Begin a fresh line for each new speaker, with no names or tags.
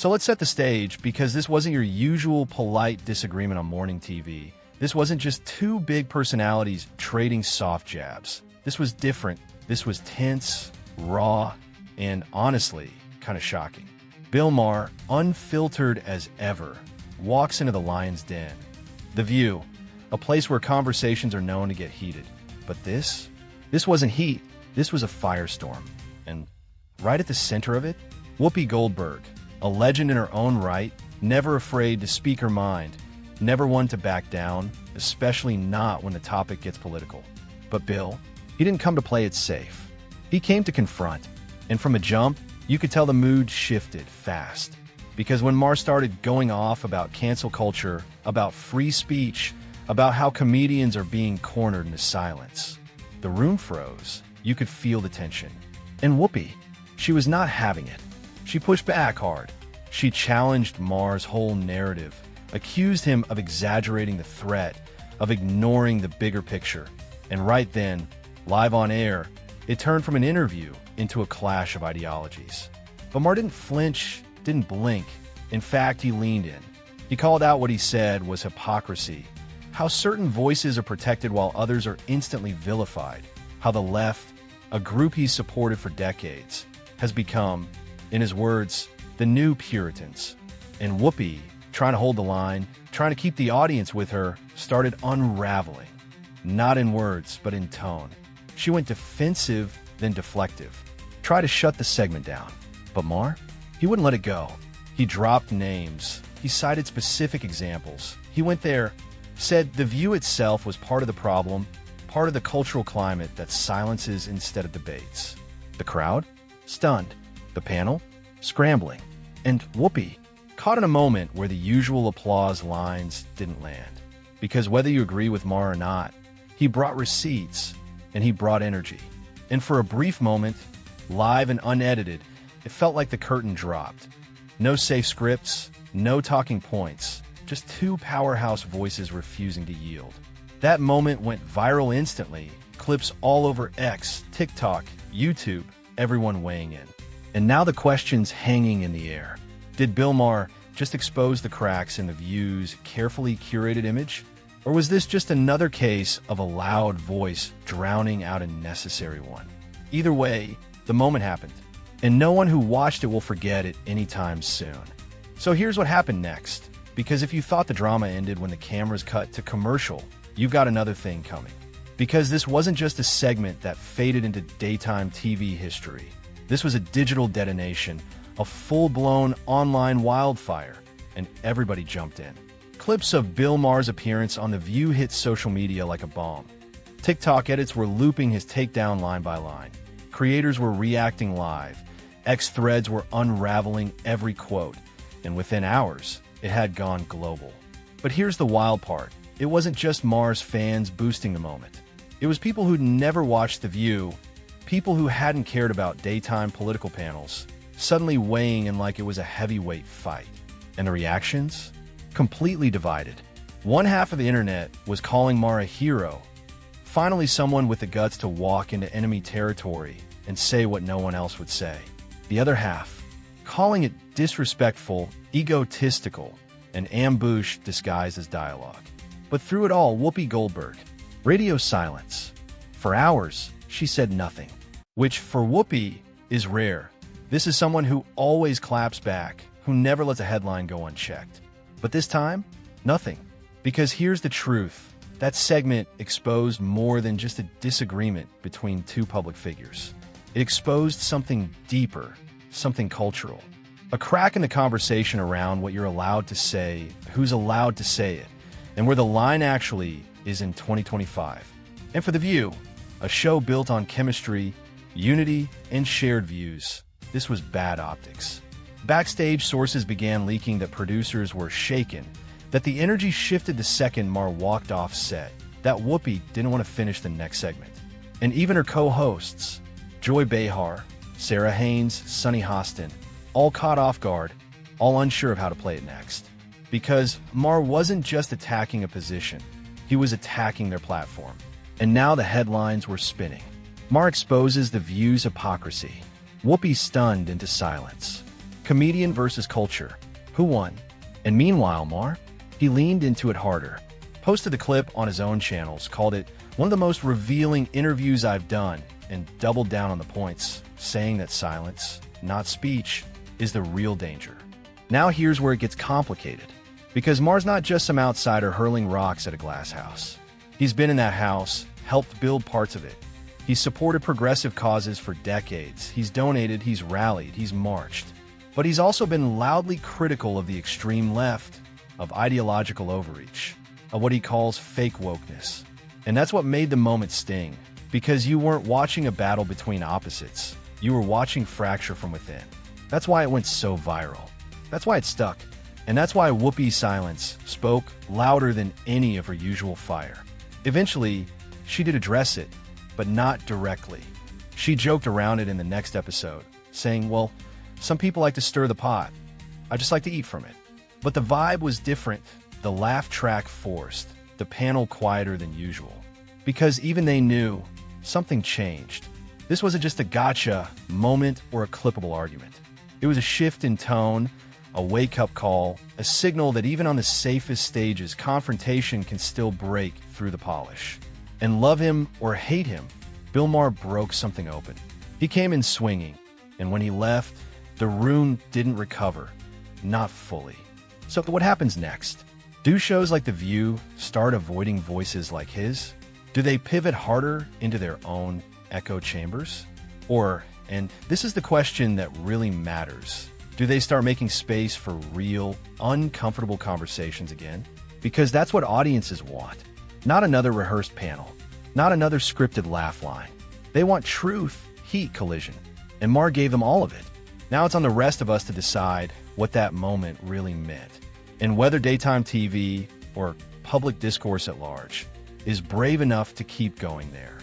So let's set the stage, because this wasn't your usual polite disagreement on morning TV. This wasn't just two big personalities trading soft jabs. This was different. This was tense, raw, and honestly, kind of shocking. Bill Maher, unfiltered as ever, walks into the lion's den. The View, a place where conversations are known to get heated. But this wasn't heat. This was a firestorm. And right at the center of it, Whoopi Goldberg, a legend in her own right, never afraid to speak her mind, never one to back down, especially not when the topic gets political. But Bill, he didn't come to play it safe. He came to confront. And from a jump, you could tell the mood shifted fast. Because when Maher started going off about cancel culture, about free speech, about how comedians are being cornered into silence, the room froze. You could feel the tension. And Whoopi, she was not having it. She pushed back hard. She challenged Maher's whole narrative, accused him of exaggerating the threat, of ignoring the bigger picture. And right then, live on air, it turned from an interview into a clash of ideologies. But Maher didn't flinch, didn't blink. In fact, he leaned in. He called out what he said was hypocrisy, how certain voices are protected while others are instantly vilified, how the left, a group he's supported for decades, has become, in his words, the new Puritans. And Whoopi, trying to hold the line, trying to keep the audience with her, started unraveling. Not in words, but in tone. She went defensive, then deflective. Tried to shut the segment down. But Maher, he wouldn't let it go. He dropped names. He cited specific examples. He went there, said the View itself was part of the problem, part of the cultural climate that silences instead of debates. The crowd? Stunned. The panel? Scrambling. And Whoopi, caught in a moment where the usual applause lines didn't land. Because whether you agree with Maher or not, he brought receipts, and he brought energy. And for a brief moment, live and unedited, it felt like the curtain dropped. No safe scripts, no talking points, just two powerhouse voices refusing to yield. That moment went viral instantly, clips all over X, TikTok, YouTube, everyone weighing in. And now the question's hanging in the air. Did Bill Maher just expose the cracks in the View's carefully curated image? Or was this just another case of a loud voice drowning out a necessary one? Either way, the moment happened, and no one who watched it will forget it anytime soon. So here's what happened next, because if you thought the drama ended when the cameras cut to commercial, you've got another thing coming. Because this wasn't just a segment that faded into daytime TV history. This was a digital detonation, a full-blown online wildfire, and everybody jumped in. Clips of Bill Maher's appearance on The View hit social media like a bomb. TikTok edits were looping his takedown line by line. Creators were reacting live. X threads were unraveling every quote. And within hours, it had gone global. But here's the wild part. It wasn't just Maher's fans boosting the moment. It was people who'd never watched The View, people who hadn't cared about daytime political panels, suddenly weighing in like it was a heavyweight fight. And the reactions? Completely divided. One half of the internet was calling Maher a hero, finally someone with the guts to walk into enemy territory and say what no one else would say. The other half, calling it disrespectful, egotistical, and ambush disguised as dialogue. But through it all, Whoopi Goldberg, radio silence. For hours, she said nothing, which for Whoopi is rare. This is someone who always claps back, who never lets a headline go unchecked. But this time, nothing. Because here's the truth. That segment exposed more than just a disagreement between two public figures. It exposed something deeper, something cultural. A crack in the conversation around what you're allowed to say, who's allowed to say it, and where the line actually is in 2025. And for The View, a show built on chemistry, unity, and shared views, this was bad optics. Backstage sources began leaking that producers were shaken, that the energy shifted the second Maher walked off set, that Whoopi didn't want to finish the next segment. And even her co-hosts, Joy Behar, Sarah Haynes, Sunny Hostin, all caught off guard, all unsure of how to play it next. Because Maher wasn't just attacking a position, he was attacking their platform. And now the headlines were spinning. Maher exposes The View's hypocrisy. Whoopi stunned into silence. Comedian versus culture. Who won? And meanwhile, Maher, he leaned into it harder. Posted the clip on his own channels, called it one of the most revealing interviews I've done, and doubled down on the points, saying that silence, not speech, is the real danger. Now here's where it gets complicated. Because Maher's not just some outsider hurling rocks at a glass house. He's been in that house, helped build parts of it. He's supported progressive causes for decades. He's donated, he's rallied, he's marched. But he's also been loudly critical of the extreme left, of ideological overreach, of what he calls fake wokeness. And that's what made the moment sting, because you weren't watching a battle between opposites. You were watching fracture from within. That's why it went so viral. That's why it stuck. And that's why Whoopi's silence spoke louder than any of her usual fire. Eventually, she did address it, but not directly. She joked around it in the next episode, saying, well, some people like to stir the pot. I just like to eat from it. But the vibe was different, the laugh track forced, the panel quieter than usual. Because even they knew something changed. This wasn't just a gotcha moment or a clippable argument. It was a shift in tone, a wake-up call, a signal that even on the safest stages, confrontation can still break through the polish. And love him or hate him, Bill Maher broke something open. He came in swinging, and when he left, the room didn't recover, not fully. So what happens next? Do shows like The View start avoiding voices like his? Do they pivot harder into their own echo chambers? Or, and this is the question that really matters, do they start making space for real, uncomfortable conversations again? Because that's what audiences want. Not another rehearsed panel. Not another scripted laugh line. They want truth, heat, collision. And Maher gave them all of it. Now it's on the rest of us to decide what that moment really meant. And whether daytime TV, or public discourse at large, is brave enough to keep going there.